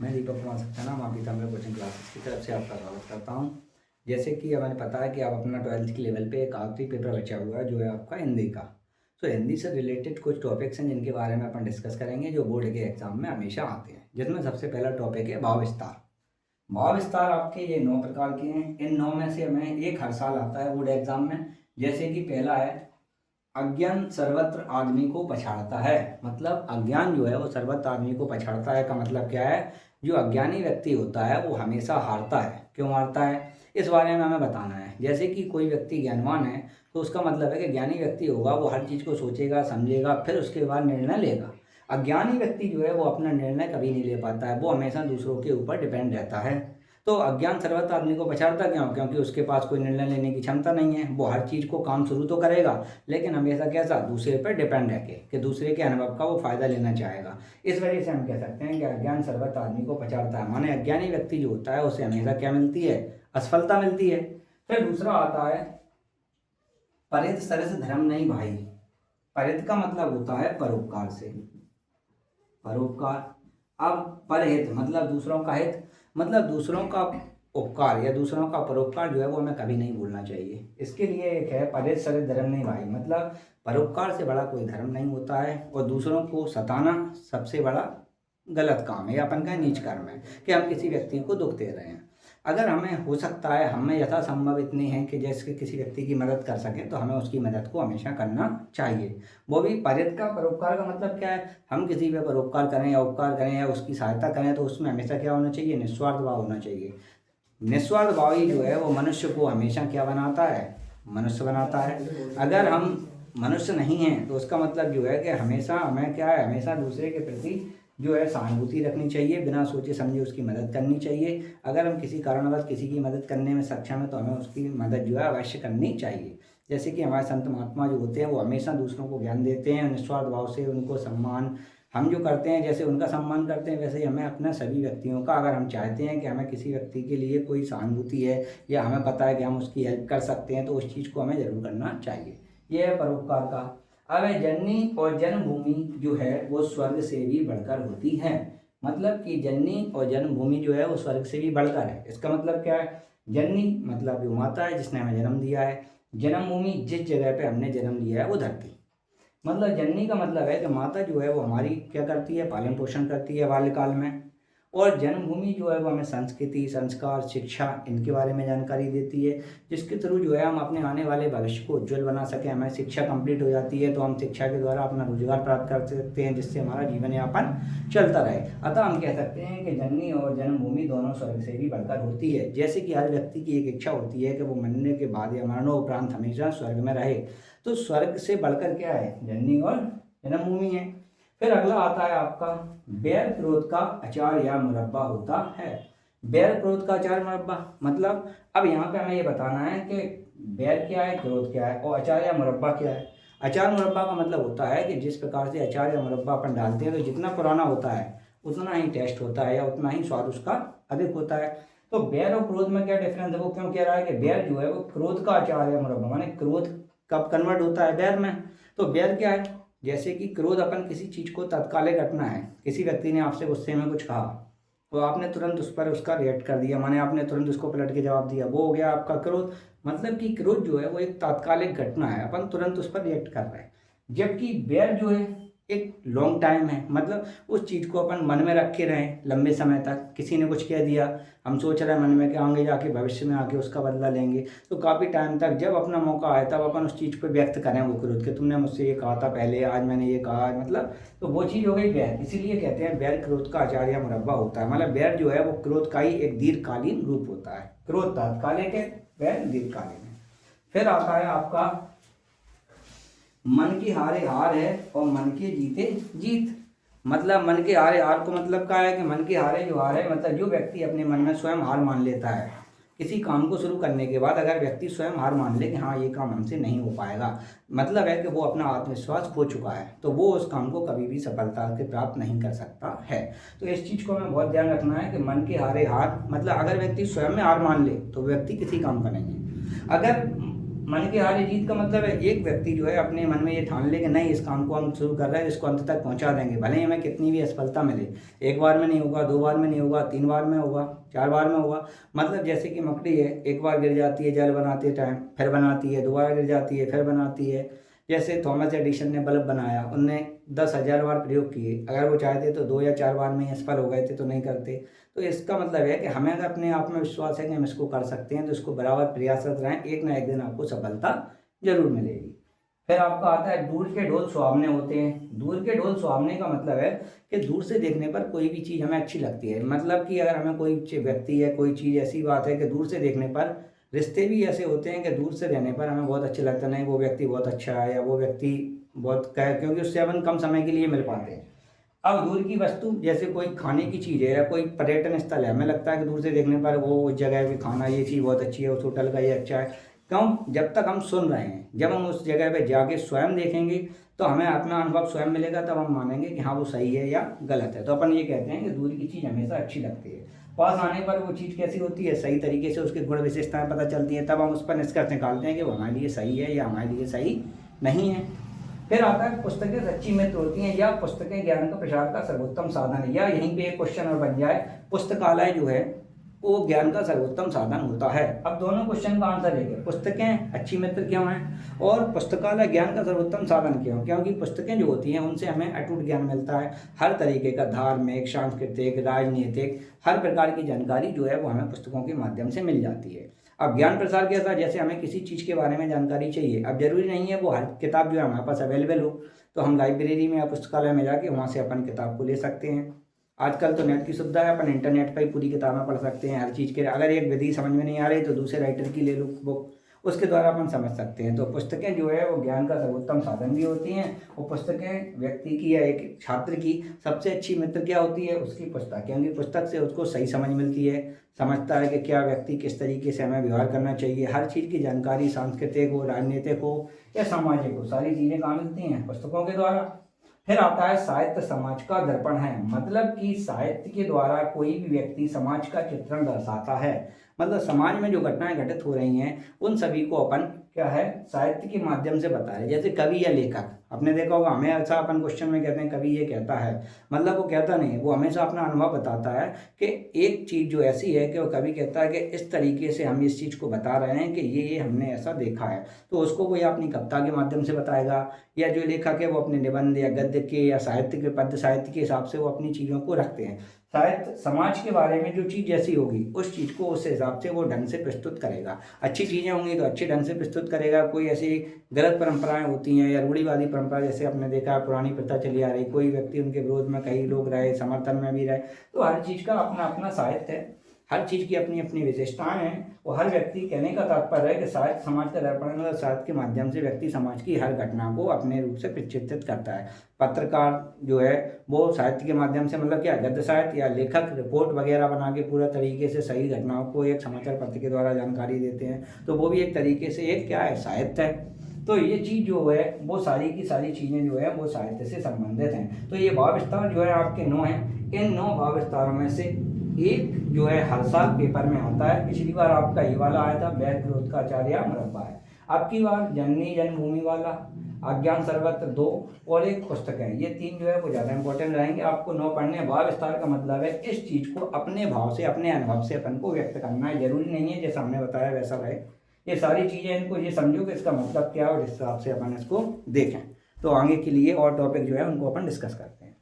मैं दीपक कुमार सक्सेना माँ पीताम्बर coaching classes की तरफ से आपका स्वागत करता हूँ। जैसे कि हमें पता है कि आप अपना 12th के लेवल पे एक आखिरी पेपर बचा हुआ है जो है आपका हिंदी का। तो हिंदी से रिलेटेड कुछ टॉपिक्स हैं जिनके बारे में अपन डिस्कस करेंगे जो बोर्ड के एग्जाम में हमेशा आते हैं, जिसमें सबसे पहला टॉपिक है भाव विस्तार। भाव विस्तार आपके ये 9 प्रकार के हैं। इन 9 में से हमें एक हर साल आता है बोर्ड एग्जाम में। जैसे कि पहला है अज्ञान सर्वत्र आदमी को पछाड़ता है। मतलब अज्ञान जो है वो सर्वत्र आदमी को पछाड़ता है का मतलब क्या है? जो अज्ञानी व्यक्ति होता है वो हमेशा हारता है। क्यों हारता है, इस बारे में हमें बताना है। जैसे कि कोई व्यक्ति ज्ञानवान है तो उसका मतलब है कि ज्ञानी व्यक्ति होगा वो हर चीज़ को सोचेगा, समझेगा, फिर उसके बाद निर्णय लेगा। अज्ञानी व्यक्ति जो है वो अपना निर्णय कभी नहीं ले पाता है, वो हमेशा दूसरों के ऊपर डिपेंड रहता है। तो अज्ञान सर्वत्र आदमी को पछाड़ता क्यों? क्योंकि उसके पास कोई निर्णय लेने की क्षमता नहीं है। वो हर चीज़ को काम शुरू तो करेगा लेकिन हमेशा कैसा? दूसरे पर डिपेंड रह के कि दूसरे के अनुभव का वो फायदा लेना चाहेगा। इस वजह से हम कह सकते हैं कि अज्ञान सर्वत्र आदमी को पछाड़ता है। माने अज्ञानी व्यक्ति जो होता है उसे हमेशा क्या मिलती है? असफलता मिलती है। फिर दूसरा आता है परित सरस धर्म नहीं भाई। परित का मतलब होता है परोपकार से। परोपकार। अब परहित मतलब दूसरों का हित, मतलब दूसरों का उपकार या दूसरों का परोपकार जो है वो हमें कभी नहीं भूलना चाहिए। इसके लिए एक है परित सरस धर्म नहीं भाई। मतलब परोपकार से बड़ा कोई धर्म नहीं होता है और दूसरों को सताना सबसे बड़ा गलत काम है या अपन का नीच कर्म है कि हम किसी व्यक्ति को दुख दे रहे हैं। अगर हमें हो सकता है, हमें यथासंभव इतनी है कि जैसे किसी व्यक्ति की मदद कर सकें तो हमें उसकी मदद को हमेशा करना चाहिए। वो भी परित का परोपकार का मतलब क्या है? हम किसी पे परोपकार करें या उपकार करें या उसकी सहायता करें तो उसमें हमेशा क्या होना चाहिए? निस्वार्थ भाव होना चाहिए। निस्वार्थ भाव ही जो है वो मनुष्य को हमेशा क्या बनाता है? मनुष्य बनाता है। अगर हम मनुष्य नहीं हैं तो उसका मतलब जो है कि हमेशा हमें क्या है? हमेशा दूसरे के प्रति जो है सहानुभूति रखनी चाहिए, बिना सोचे समझे उसकी मदद करनी चाहिए। अगर हम किसी कारणवश किसी की मदद करने में सक्षम है तो हमें उसकी मदद जो है अवश्य करनी चाहिए। जैसे कि हमारे संत महात्मा जो होते हैं वो हमेशा दूसरों को ज्ञान देते हैं निस्वार्थ भाव से। उनको सम्मान हम जो करते हैं, जैसे उनका सम्मान करते हैं वैसे ही हमें अपना सभी व्यक्तियों का, अगर हम चाहते हैं कि हमें किसी व्यक्ति के लिए कोई सहानुभूति है या हमें पता है कि हम उसकी हेल्प कर सकते हैं तो उस चीज़ को हमें ज़रूर करना चाहिए। ये है परोपकार का। अब जननी और जन्मभूमि जो है वो स्वर्ग से भी बढ़कर होती है। मतलब कि जननी और जन्मभूमि जो है वो स्वर्ग से भी बढ़कर है। इसका मतलब क्या है? जननी मतलब जो माता है जिसने हमें जन्म दिया है। जन्मभूमि जिस जगह पे हमने जन्म लिया है वो धरती। मतलब जननी का मतलब है कि माता जो है वो हमारी क्या करती है? पालन पोषण करती है बाल्यकाल में। और जन्मभूमि जो है वो हमें संस्कृति, संस्कार, शिक्षा इनके बारे में जानकारी देती है, जिसके थ्रू जो है हम अपने आने वाले भविष्य को उज्जवल बना सकें। हमें शिक्षा कंप्लीट हो जाती है तो हम शिक्षा के द्वारा अपना रोजगार प्राप्त कर सकते हैं जिससे हमारा जीवन यापन चलता रहे। अतः हम कह सकते हैं कि जननी और जन्मभूमि दोनों स्वर्ग से भी बढ़कर होती है। जैसे कि हर व्यक्ति की एक इच्छा होती है कि वो मरने के बाद या मरणोपरांत हमेशा स्वर्ग में रहे, तो स्वर्ग से बढ़कर क्या है? जननी और जन्मभूमि है। फिर अगला आता है आपका बैर क्रोध का अचार या मुरब्बा होता है। बैर क्रोध का अचार मुरब्बा मतलब अब यहाँ पे हमें ये बताना है कि बैर क्या है, क्रोध क्या है और अचार या मुरब्बा क्या है। अचार मुरब्बा का मतलब होता है कि जिस प्रकार से अचार या मुरब्बा अपन डालते हैं तो जितना पुराना होता है उतना ही टेस्ट होता है या उतना ही स्वाद उसका अधिक होता है। तो बैर और क्रोध में क्या डिफरेंस है? वो क्यों कह रहा है कि बैर जो है वो क्रोध का अचार या मुरब्बा, माने क्रोध कब कन्वर्ट होता है? बैर में। तो बैर क्या है? जैसे कि क्रोध अपन किसी चीज़ को तत्कालिक घटना है, किसी व्यक्ति ने आपसे गुस्से में कुछ कहा तो आपने तुरंत उस पर उसका रिएक्ट कर दिया, माने आपने तुरंत उसको पलट के जवाब दिया, वो हो गया आपका क्रोध। मतलब कि क्रोध जो है वो एक तात्कालिक घटना है, अपन तुरंत उस पर रिएक्ट कर रहे हैं। जबकि बैर जो है एक लॉन्ग टाइम है, मतलब उस चीज़ को अपन मन में रखे रहें लंबे समय तक। किसी ने कुछ कह दिया, हम सोच रहे हैं मन में कि आगे जाके भविष्य में आके उसका बदला लेंगे, तो काफ़ी टाइम तक जब अपना मौका आए तब अपन उस चीज़ पे व्यक्त करें वो क्रोध कि तुमने मुझसे ये कहा था पहले, आज मैंने ये कहा, मतलब तो वो चीज़ हो गई बैर। इसीलिए कहते हैं बैर क्रोध का आचार या मुरब्बा होता है। मतलब बैर जो है वो क्रोध का ही एक दीर्घकालीन रूप होता है। क्रोध तात्कालिक है, बैर दीर्घकालीन है। फिर आता है आपका मन की हारे हार है और मन के जीते जीत। मतलब मन के हारे हार को मतलब क्या है कि मन के हारे जो हार है मतलब जो व्यक्ति अपने मन में स्वयं हार मान लेता है किसी काम को शुरू करने के बाद, अगर व्यक्ति स्वयं हार मान ले कि हाँ ये काम हमसे नहीं हो पाएगा, मतलब है कि वो अपना आत्मविश्वास खो चुका है, तो वो उस काम को कभी भी सफलता से प्राप्त नहीं कर सकता है। तो इस चीज़ को हमें बहुत ध्यान रखना है कि मन के हारे हार मतलब अगर व्यक्ति स्वयं में हार मान ले तो व्यक्ति किसी काम का नहीं है। अगर मन की हार जीत का मतलब है एक व्यक्ति जो है अपने मन में ये ठान ले कि नहीं इस काम को हम शुरू कर रहे हैं, इसको अंत तक पहुंचा देंगे, भले ही हमें कितनी भी असफलता मिले। एक बार में नहीं होगा, 2 बार में नहीं होगा, 3 बार में होगा, 4 बार में होगा। मतलब जैसे कि मकड़ी है, एक बार गिर जाती है जल बनाते टाइम, फिर बनाती है, दोबारा गिर जाती है, फिर बनाती है। जैसे थॉमस एडिसन ने बल्ब बनाया, उनने 10,000 बार प्रयोग किए, अगर वो चाहते तो 2 या 4 बार में ही असफल हो गए थे तो नहीं करते। तो इसका मतलब है कि हमें अगर अपने आप में विश्वास है कि हम इसको कर सकते हैं तो इसको बराबर प्रयासरत रहें, एक ना एक दिन आपको सफलता जरूर मिलेगी। फिर आपका आता है दूर के ढोल सुहावने होते हैं। दूर के ढोल सुहावने का मतलब है कि दूर से देखने पर कोई भी चीज़ हमें अच्छी लगती है। मतलब कि अगर हमें कोई व्यक्ति है, कोई चीज़ ऐसी बात है कि दूर से देखने पर, रिश्ते भी ऐसे होते हैं कि दूर से रहने पर हमें बहुत अच्छे लगता नहीं, वो व्यक्ति बहुत अच्छा है या वो व्यक्ति बहुत क्योंकि उससे अपन कम समय के लिए मिल पाते हैं। अब दूर की वस्तु जैसे कोई खाने की चीज़ है या कोई पर्यटन स्थल है, हमें लगता है कि दूर से देखने पर वो उस जगह पे खाना, ये चीज़ बहुत अच्छी है, उस होटल का ये अच्छा है। क्यों? जब तक हम सुन रहे हैं, जब हम उस जगह पे जाके स्वयं देखेंगे तो हमें अपना अनुभव स्वयं मिलेगा, तब हम मानेंगे कि हाँ वो सही है या गलत है। तो अपन ये कहते हैं कि दूर की चीज़ हमेशा अच्छी लगती है, पास आने पर वो चीज़ कैसी होती है, सही तरीके से उसके गुण विशेषताएं पता चलती हैं, तब हम उस पर निष्कर्ष निकालते हैं कि वो हमारे लिए सही है या हमारे लिए सही नहीं है। फिर आता है पुस्तकें सच्ची मित्र होती हैं या पुस्तकें ज्ञान का प्रसार का सर्वोत्तम साधन है, या यहीं पे एक क्वेश्चन और बन जाए, पुस्तकालय जो है वो ज्ञान का सर्वोत्तम साधन होता है। अब दोनों क्वेश्चन का आंसर है कि पुस्तकें अच्छी मित्र क्यों हैं और पुस्तकालय ज्ञान का सर्वोत्तम साधन क्यों? क्योंकि पुस्तकें जो होती हैं उनसे हमें अटूट ज्ञान मिलता है, हर तरीके का धार्मिक, सांस्कृतिक, राजनीतिक, हर प्रकार की जानकारी जो है वो हमें पुस्तकों के माध्यम से मिल जाती है। अब ज्ञान प्रसार कैसा? जैसे हमें किसी चीज़ के बारे में जानकारी चाहिए, अब जरूरी नहीं है वो हर किताब जो है हमारे पास अवेलेबल हो, तो हम लाइब्रेरी में या पुस्तकालय में जाके वहाँ से अपन किताब को ले सकते हैं। आजकल तो नेट की सुविधा है, अपन इंटरनेट पर ही पूरी किताबें पढ़ सकते हैं हर चीज़ के। अगर एक विधि समझ में नहीं आ रही तो दूसरे राइटर की ले लो बुक, उसके द्वारा अपन समझ सकते हैं। तो पुस्तकें जो है वो ज्ञान का सर्वोत्तम साधन भी होती हैं। वो पुस्तकें व्यक्ति की या एक छात्र की सबसे अच्छी मित्र क्या होती है? उसकी पुस्तक, क्योंकि पुस्तक से उसको सही समझ मिलती है, समझता है कि क्या व्यक्ति किस तरीके से हमें व्यवहार करना चाहिए। हर चीज़ की जानकारी, सांस्कृतिक हो, राजनीतिक हो या सामाजिक हो, सारी चीज़ें कहाँ मिलती हैं? पुस्तकों के द्वारा। फिर आता है साहित्य समाज का दर्पण है, मतलब कि साहित्य के द्वारा कोई भी व्यक्ति समाज का चित्रण दर्शाता है। मतलब समाज में जो घटनाएं घटित हो रही हैं उन सभी को अपन क्या है, साहित्य के माध्यम से बता रहे। जैसे कवि या लेखक, आपने देखा होगा हमें ऐसा अपन क्वेश्चन में कहते हैं कवि ये कहता है, मतलब वो कहता नहीं, वो हमेशा अपना अनुभव बताता है कि एक चीज़ जो ऐसी है कि वो कवि कहता है कि इस तरीके से हम इस चीज़ को बता रहे हैं कि ये हमने ऐसा देखा है, तो उसको वो या अपनी कविता के माध्यम से बताएगा, या जो लेखक है वो अपने निबंध या गद्य के या साहित्य के पद्य साहित्य के हिसाब से वो अपनी चीज़ों को रखते हैं। शायद समाज के बारे में जो चीज़ जैसी होगी उस चीज़ को उस हिसाब से वो ढंग से प्रस्तुत करेगा। अच्छी चीज़ें होंगी तो अच्छे ढंग से प्रस्तुत करेगा। कोई ऐसी गलत परंपराएं होती हैं या रूढ़िवादी परंपरा, जैसे आपने देखा पुरानी प्रथा चली आ रही, कोई व्यक्ति उनके विरोध में कई लोग रहे, समर्थन में भी रहे, तो हर चीज़ का अपना अपना साहित्य है, हर चीज़ की अपनी अपनी विशेषताएं हैं। और हर व्यक्ति, कहने का तात्पर्य है कि साहित्य समाज का दर्पण है, साहित्य के माध्यम से व्यक्ति समाज की हर घटना को अपने रूप से प्रचित्रित करता है। पत्रकार जो है वो साहित्य के माध्यम से, मतलब क्या, गद्य साहित्य या लेखक रिपोर्ट वगैरह बना के पूरा तरीके से सही घटनाओं को एक समाचार पत्र के द्वारा जानकारी देते हैं, तो वो भी एक तरीके से एक क्या है, साहित्य है। तो ये चीज़ जो है वो सारी की सारी चीज़ें जो है वो साहित्य से संबंधित हैं। तो ये भाव विस्तार जो है आपके 9 हैं। इन 9 भाव विस्तारों में से एक जो है हर साल पेपर में आता है। पिछली बार आपका ये वाला आया था, बैल विरोधकाचार्य मुरब्बा है। आपकी बार जननी जन्मभूमि वाला, अज्ञान सर्वत्र 2 और एक पुस्तक है, ये 3 जो है वो ज़्यादा इंपॉर्टेंट रहेंगे। आपको 9 पढ़ने। भाव विस्तार का मतलब है इस चीज़ को अपने भाव से, अपने अनुभव से अपन को व्यक्त करना है। जरूरी नहीं है जैसा हमने बताया वैसा रहे। ये सारी चीज़ें, इनको ये समझो कि इसका मतलब क्या है और इस हिसाब से अपन इसको देखें। तो आगे के लिए और टॉपिक जो है उनको अपन डिस्कस करते हैं।